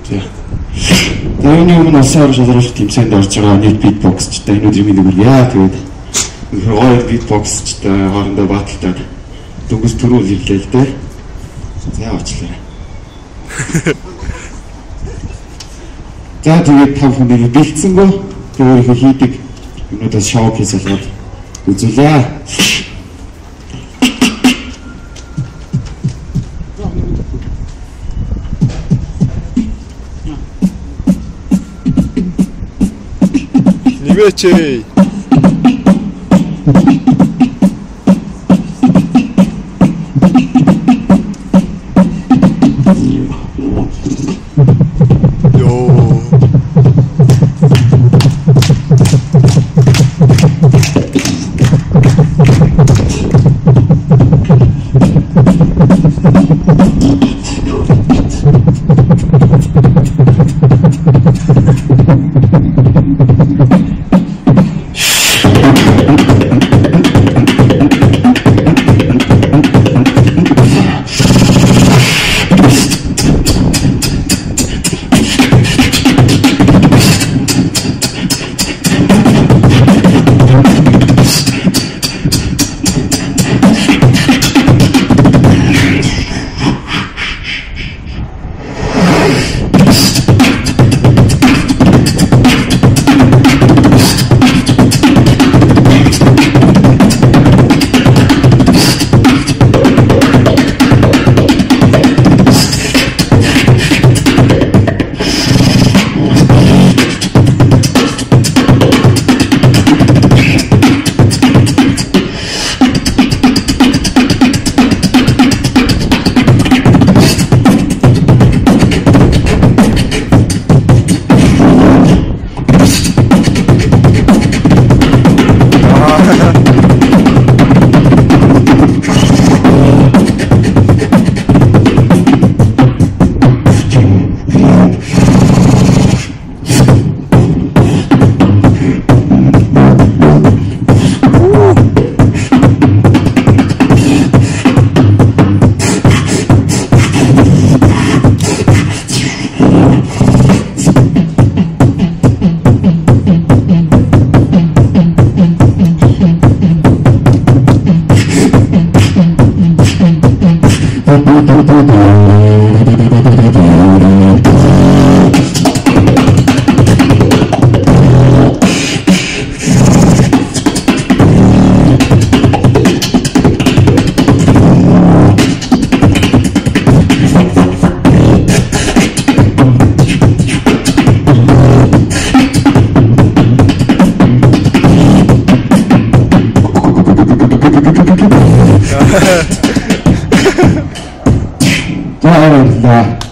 За энэ өмнө улсын орон шалралт тэмцээнд орж байгаа нийт битбоксчтай энэ өдрийн мэнд хүргье. Тэгээд хоёр битбоксчтай хоорондоо баталдаг дөнгөж төрүүл ирлээ л дээ. За очлаа. За тэгээд тав хүнийг бэлдсэнгөө өөрийнхөө хийдэг юмудаас шоукейс болгоод үзүүлээ. Нивэчэй. За